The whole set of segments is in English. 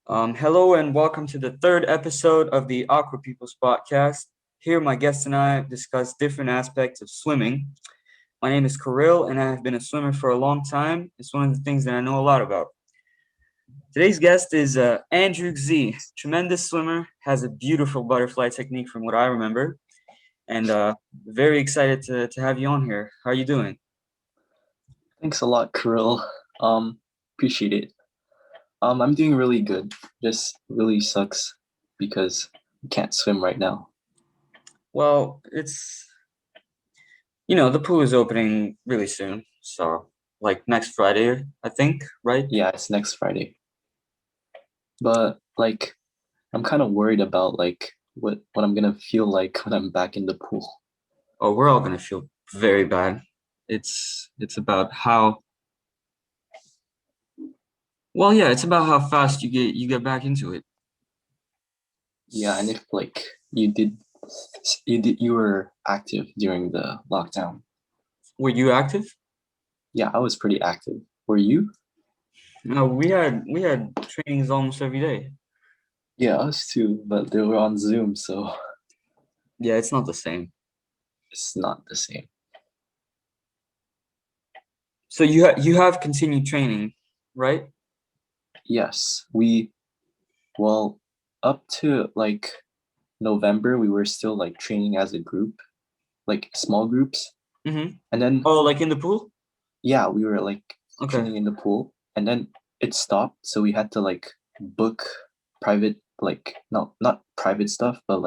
Hello and welcome to the third episode of the AquaPeople's podcast. Here, my guest and I discuss different aspects of swimming. My name is Kirill, and I have been a swimmer for a long time. It's one of the things that I know a lot about. Today's guest is Andrew Z, tremendous swimmer, has a beautiful butterfly technique from what I remember, and very excited to have you on here. How are you doing? Thanks a lot, Kirill. Appreciate it. I'm doing really good. Just really sucks because I can't swim right now. Well, the pool is opening really soon, so like next Friday, I think, right? Yeah, it's next Friday. But I'm kind of worried about what I'm gonna feel like when I'm back in the pool. Oh, we're all gonna feel very bad. It's about how well, yeah, it's about how fast you get back into it. Yeah, and if you were active during the lockdown. Were you active? Yeah, I was pretty active. Were you? No, we had trainings almost every day. Yeah, us too, but they were on Zoom, so Yeah, it's not the same. it's not the same. So you have continued training, right? Yes, well, up to November, we were still training as a group, like small groups. Mm-hmm. And then, Oh, like in the pool? yeah, we were Okay. training in the pool. And then it stopped. So we had to book private, no, not private stuff, but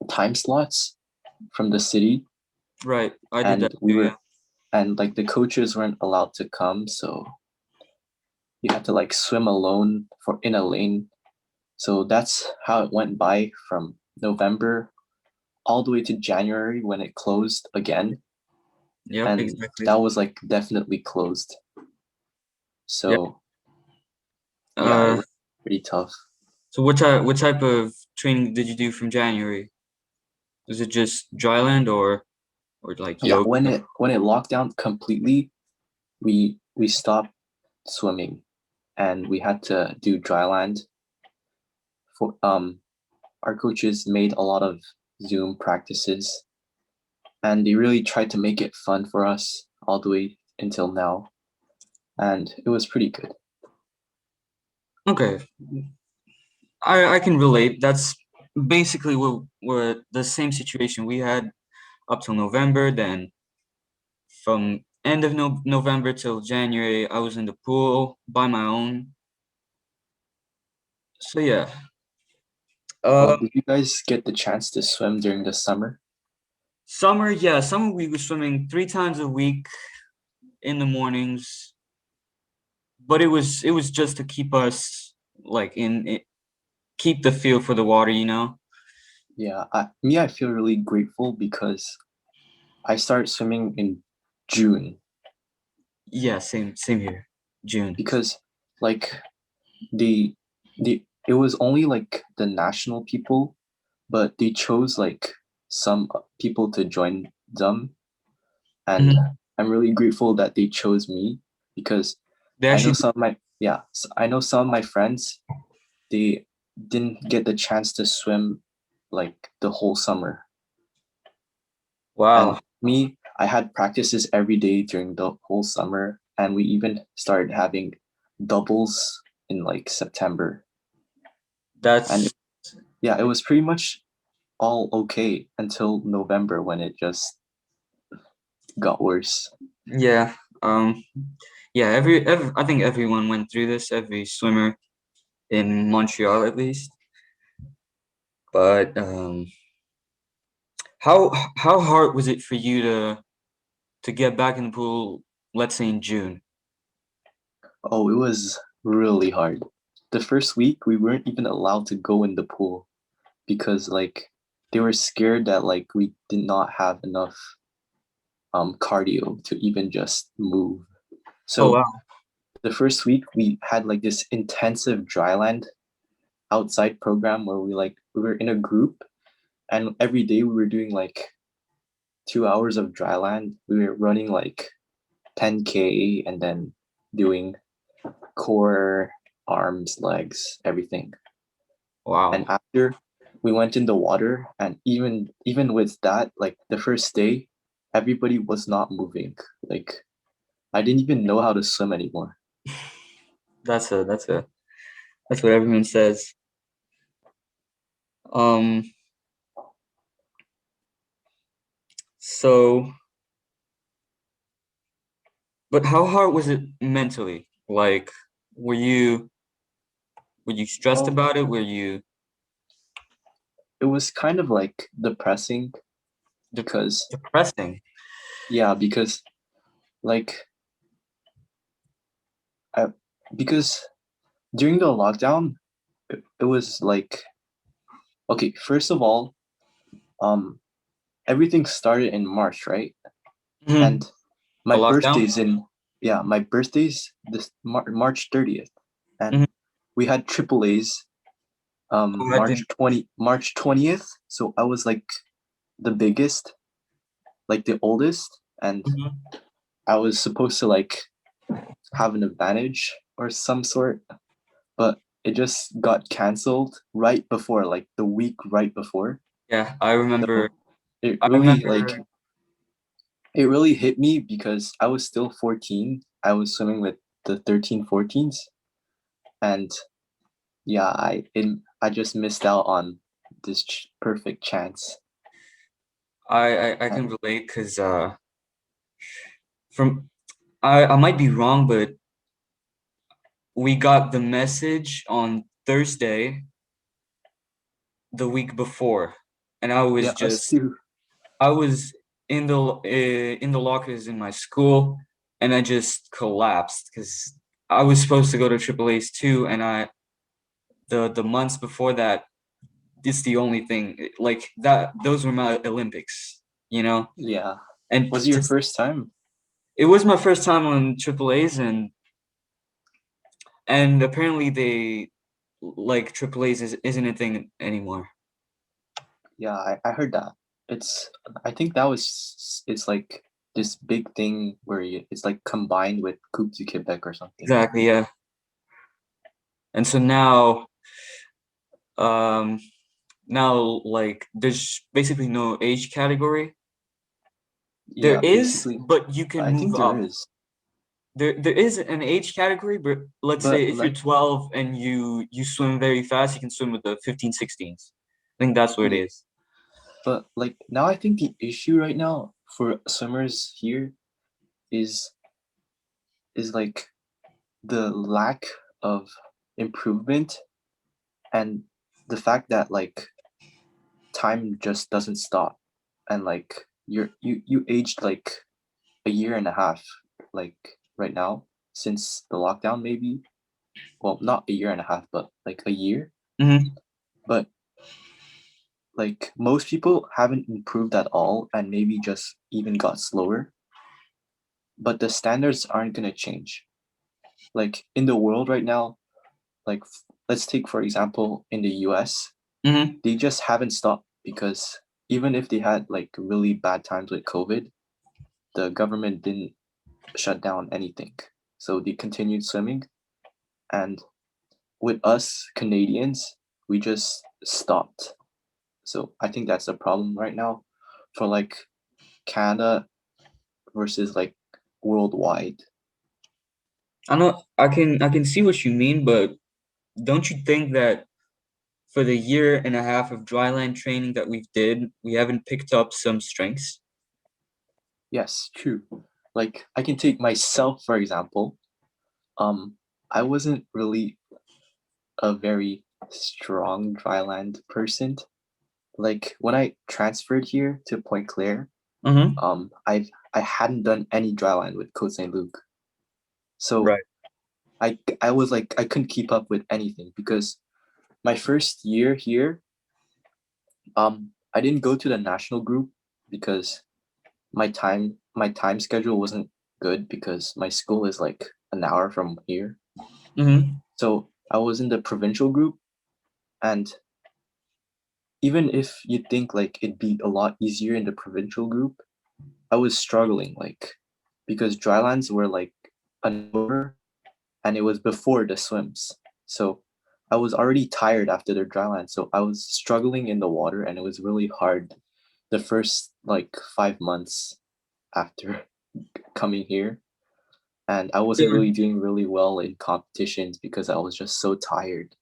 time slots from the city. Right. I did that And we too, yeah. were, and the coaches weren't allowed to come. So you had to swim alone in a lane. So that's how it went by from November all the way to January when it closed again. Yep, And exactly. that was definitely closed. Yeah. So yeah, it Uh, was pretty tough. so what type of training did you do from January? Was it just dryland or like Yeah, yoga? when it locked down completely, we stopped swimming and we had to do dry land. For our coaches made a lot of Zoom practices and they really tried to make it fun for us all the way until now. And it was pretty good. Okay. I can relate. That's basically what the same situation we had up till November. Then from end of November till January, I was in the pool by my own. So yeah. Well, Uh, did you guys get the chance to swim during the summer? Summer, yeah, summer we were swimming 3 times a week in the mornings, but it was just to keep us like keep the feel for the water. Yeah, I feel really grateful because I started swimming in June Yeah, same here. June. because like the it was only the national people, but they chose some people to join them, and Mhm. I'm really grateful that they chose me because They I know actually some of my yeah, I know some of my friends they didn't get the chance to swim the whole summer. wow. And me, I had practices every day during the whole summer, and we even started having doubles in September. And That's yeah, it was pretty much all okay until November when it just got worse. yeah. Yeah, I think everyone went through this, every swimmer in Montreal at least. But how hard was it for you to get back in the pool, let's say in June? Oh, it was really hard. The first week, we weren't even allowed to go in the pool because they were scared that we did not have enough cardio to even just move. Oh So wow. the first week we had this intensive dryland outside program where we were in a group and every day we were doing 2 hours of dryland. We were running 10K and then doing core arms, legs, everything. And Wow. after we went in the water, and even with that, like the first day, everybody was not moving. Like I didn't even know how to swim anymore. That's what everyone says. Um, so, but how hard was it mentally? Like, were you were you stressed Well, about it? Were you it was kind of like depressing de because depressing? yeah, because like I because during the lockdown, it was like okay, first of all, um everything started in March, right? Hmm. And The my lockdown? birthday's in yeah, my birthday's this March 30th, and Hmm. we had triple A's Oh, I didn't. March 20th. So I was like the biggest, like the oldest, and Mhm. I was supposed to like have an advantage or some sort, but it just got canceled right before, like the week right before. Yeah, I remember. So it I really like remember. it really hit me because I was still 14. I was swimming with the 13, 14s, and yeah, I just missed out on this perfect chance. I Uh, can relate because from I might be wrong, but we got the message on Thursday the week before, and yeah, us too. I was in the lockers in my school, and I just collapsed because I was supposed to go to Triple A's too, and the months before that, it's the only thing like that. Those were my Olympics, you know, Yeah. and Was it your first time? it was my first time on Triple A's, and apparently they like Triple A's isn't a thing anymore. Yeah, I heard that. It's I think that was it's like this big thing where it's like combined with Coupe du Quebec or something. Exactly, yeah. And so um, now like there's basically no age category. There Yeah, is, basically. but you can I move think there up. is. There is an age category, but let's say But if you're like 12 and you swim very fast, you can swim with the 15, 16s. I think that's what it yeah, is. but like now I think the issue right now for swimmers here is like the lack of improvement and the fact that like time just doesn't stop and like you aged like a year and a half like right now since the lockdown maybe, well not a year and a half but like a year, Hmm. but like most people haven't improved at all and maybe just even got slower, but the standards aren't going to change. Like in the world right now, like let's take for example in the US, Hmm. they just haven't stopped because even if they had like really bad times with COVID, the government didn't shut down anything. So they continued swimming. And with us Canadians, we just stopped. So I think that's a problem right now for like Canada versus like worldwide. I can see what you mean, but don't you think that for the year and a half of dryland training that we haven't picked up some strengths? Yes, true. Like I can take myself for example. Um, I wasn't really a very strong dryland person. Like when I transferred here to Point Claire, Mm-hmm. I hadn't done any dryland with Côte Saint Luc, so Right. I was like I couldn't keep up with anything because my first year here, I didn't go to the national group because my time schedule wasn't good because my school is like an hour from here, Mm-hmm. so I was in the provincial group, and even if you think like it'd be a lot easier in the provincial group, I was struggling like because drylands were like an hour and it was before the swims. So I was already tired after the dry land. So I was struggling in the water and it was really hard the first like 5 months after coming here. And I wasn't Yeah. really doing really well in competitions because I was just so tired.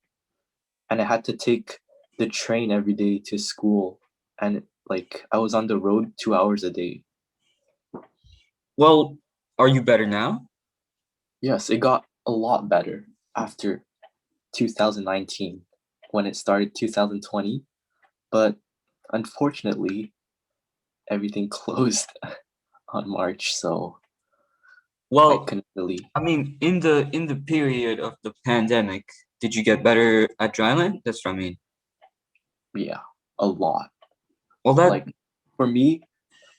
And I had to take the train every day to school. And like I was on the road 2 hours a day. Well, are you better now? Yes, it got a lot better after 2019 when it started 2020. But unfortunately, everything closed on March, so I Well, couldn't really, I mean, in the period of the pandemic, did you get better at dryland? That's what I mean. yeah, a lot. Well, that Like for me,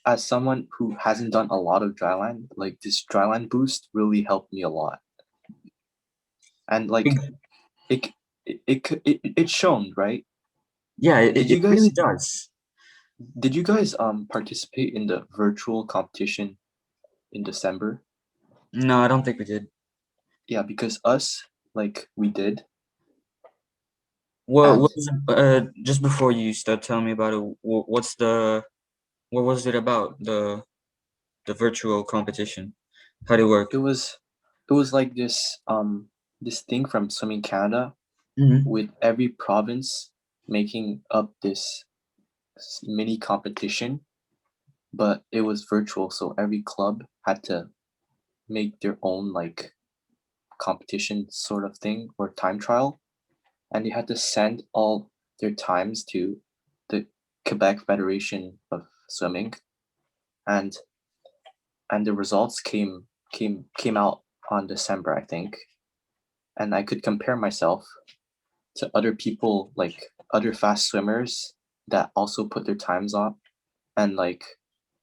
as someone who hasn't done a lot of dryland, like this dryland boost really helped me a lot. And like it, it's shown, right? yeah, Did it you really guys does. participate in the virtual competition in December? No, I don't think we did. Yeah, because us, like we did, What and was just before you start telling me about it? What's the what was it about the virtual competition? How did it work? it was it was like this thing from Swimming Canada Hmm. with every province making up this mini competition, but it was virtual, so every club had to make their own like competition sort of thing or time trial, and they had to send all their times to the Quebec Federation of Swimming, and the results came out on December, I think, and I could compare myself to other people like other fast swimmers that also put their times on, and like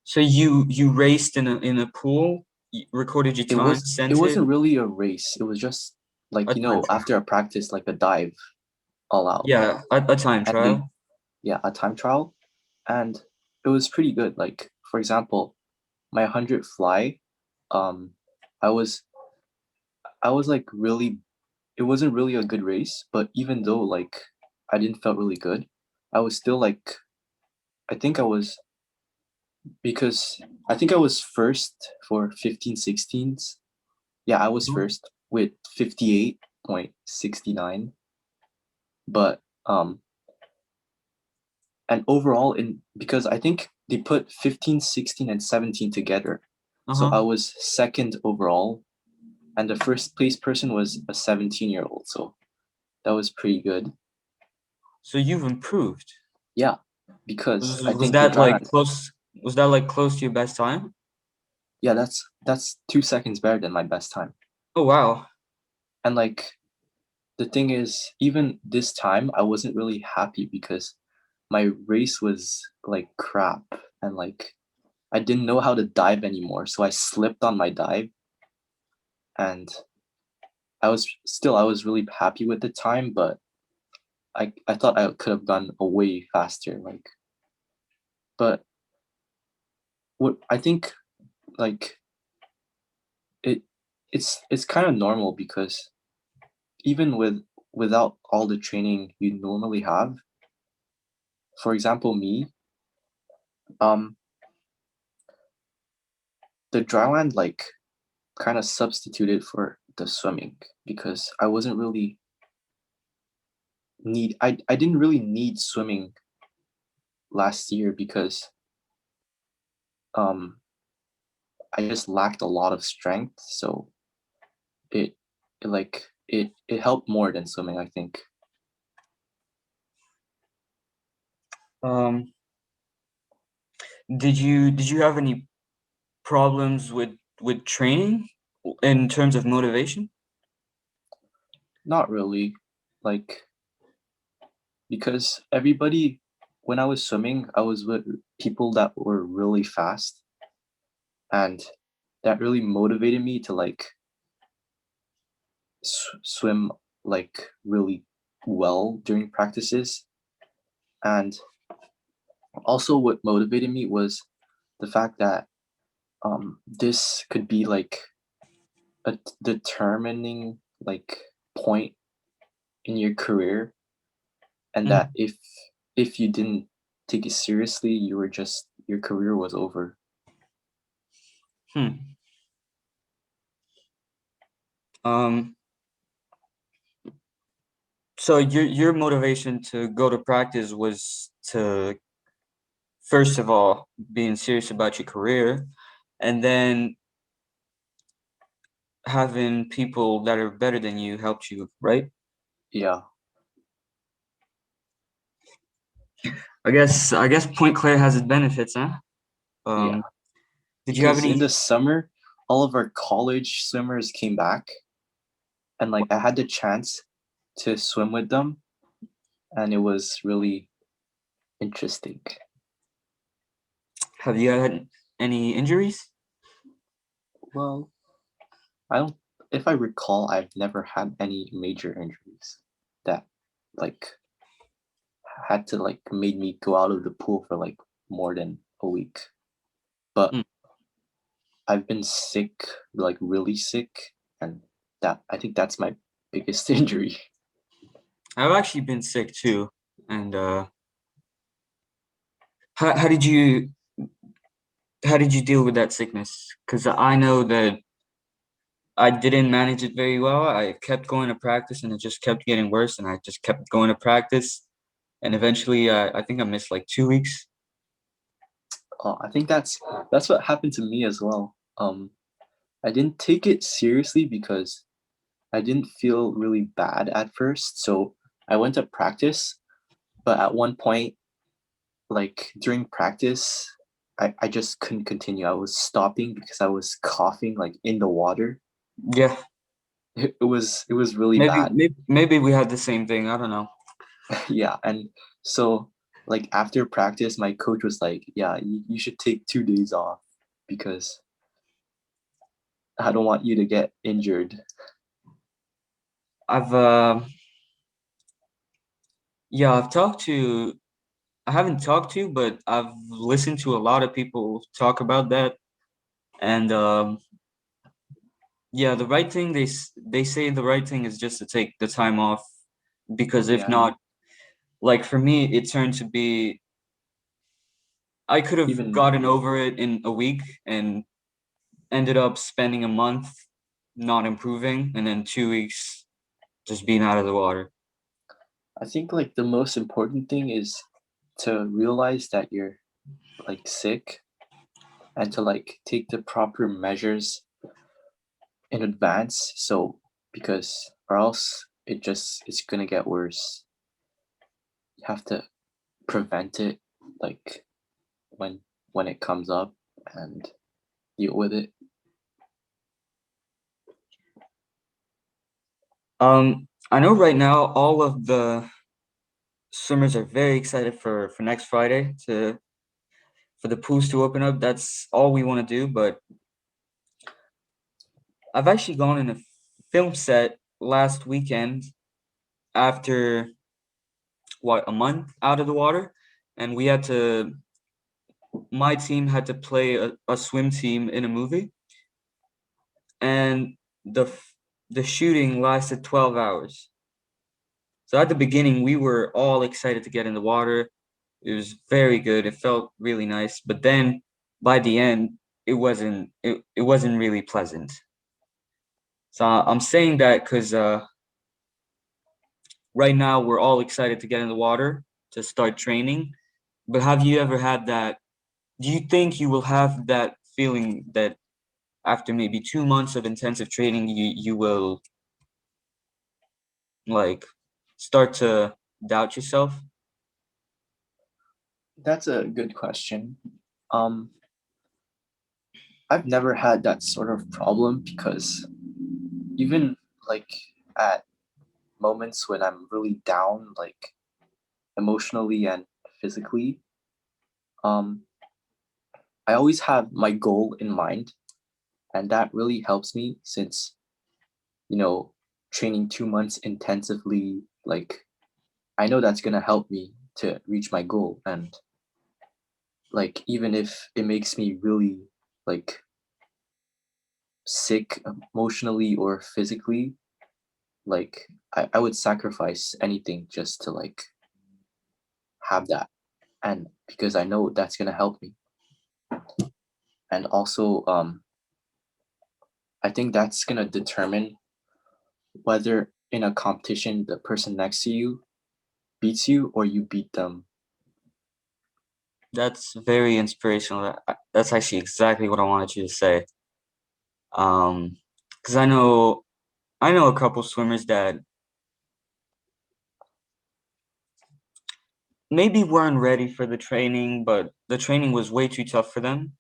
So you raced in a pool, recorded your time, it sent it, wasn't really a race. It was just a like time after trial. a practice, like a dive all out, Yeah, a time and they trial. yeah a time trial, and it was pretty good. Like for example, my 100 fly, um, I was like really. It wasn't really a good race, but even though like I didn't felt really good, I was still like I think I was because I think I was first for 15/16s. Yeah, I was Mhm. first with 58.69. But and overall in because I think they put 15, 16, and 17 together. So I Uh-huh. was second overall, and the first place person was a 17-year-old. So that was pretty good. So you've improved. Yeah, because I Was think the that like dryland, close? Was that like close to your best time? yeah, that's 2 seconds better than my best time. Oh wow. And like the thing is, even this time, I wasn't really happy because my race was like crap, and like I didn't know how to dive anymore. So I slipped on my dive, and I was really happy with the time, but I thought I could have gone a way faster. Like, but what I think like it it's kind of normal because even without all the training you normally have, for example, me, um, the dryland like kind of substituted for the swimming because I wasn't really I didn't really need swimming last year because um I just lacked a lot of strength, so it it helped more than swimming, I think. Um, did you have any problems with training in terms of motivation? Not really, like because everybody when I was swimming, I was with people that were really fast, and that really motivated me to like swim like really well during practices. And also what motivated me was the fact that this could be like a determining like point in your career, and that Mm. if you didn't take it seriously, you were just your career was over. Hmm. Um, so your motivation to go to practice was to, first of all, being serious about your career, and then having people that are better than you help you, right? Yeah, I guess Point Claire has its benefits, huh? yeah. Um, did you have Because in any? the summer, all of our college swimmers came back, and like I had the chance to swim with them, and it was really interesting. Have you had any injuries? Well, I don't. If I recall, I've never had any major injuries that like had to like made me go out of the pool for like more than a week. But Hmm. I've been sick, like really sick, and that I think that's my biggest injury. I've actually been sick too, and how did you deal with that sickness? Because I know that I didn't manage it very well. I kept going to practice, and it just kept getting worse, and I just kept going to practice, and eventually, I think I missed like 2 weeks. I think that's what happened to me as well. I didn't take it seriously because I didn't feel really bad at first, so I went to practice. But at one point, like during practice, I just couldn't continue. I was stopping because I was coughing like in the water. Yeah, It was really maybe bad. maybe maybe we had the same thing. I don't know. Yeah, and so like after practice, my coach was like, "Yeah, you should take 2 days off because I don't want you to get injured." I've yeah, I haven't talked to, but I've listened to a lot of people talk about that, and yeah, the right thing they say the right thing is just to take the time off, because if Yeah, not, like for me, it turned to be I could have even gotten over it in a week and ended up spending a month not improving, and then 2 weeks just being out of the water. I think like the most important thing is to realize that you're like sick and to like take the proper measures in advance, so because or else it's gonna get worse. You have to prevent it like when when it comes up and deal with it. I know right now all of the swimmers are very excited for next Friday to for the pools to open up. That's all we want to do. But I've actually gone in a film set last weekend after what, a month out of the water, and we had to my team had to play a swim team in a movie, and the shooting lasted 12 hours. So at the beginning, we were all excited to get in the water. It was very good. It felt really nice. But then by the end, it wasn't really pleasant. So I'm saying that because right now we're all excited to get in the water to start training. But have you ever had that? Do you think you will have that feeling that after maybe 2 months of intensive training, you will like start to doubt yourself? That's a good question. Um, I've never had that sort of problem because even like at moments when I'm really down, like emotionally and physically, um, I always have my goal in mind, and that really helps me since you know training 2 months intensively. Like I know that's gonna help me to reach my goal, and like even if it makes me really like sick emotionally or physically, like I would sacrifice anything just to like have that, and because I know that's gonna help me. And also I think that's gonna determine whether in a competition the person next to you beats you or you beat them. That's very inspirational. That's actually exactly what I wanted you to say. Because I know a couple swimmers that maybe weren't ready for the training, but the training was way too tough for them,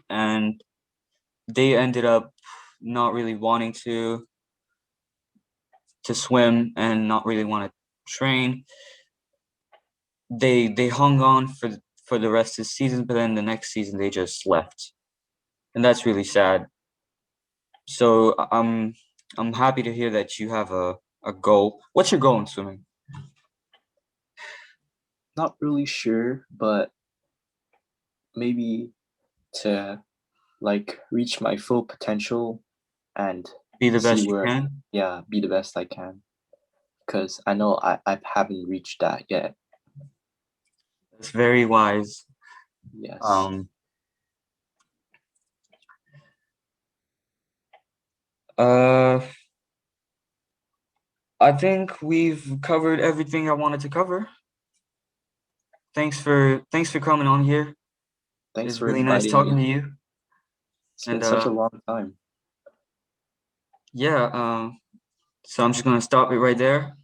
and they ended up not really wanting to swim and not really want to train. They hung on for the rest of the season, but then the next season they just left, and that's really sad. So I'm happy to hear that you have a goal. What's your goal in swimming? Not really sure, but maybe to like reach my full potential and Be the see best you where, can. yeah, be the best I can, because I know I haven't reached that yet. That's very wise. Yes. Um, uh, I think we've covered everything I wanted to cover. Thanks for coming on here. Thanks It's for really nice inviting talking to me. you. It's been And such a long time. yeah, so I'm just gonna stop it right there.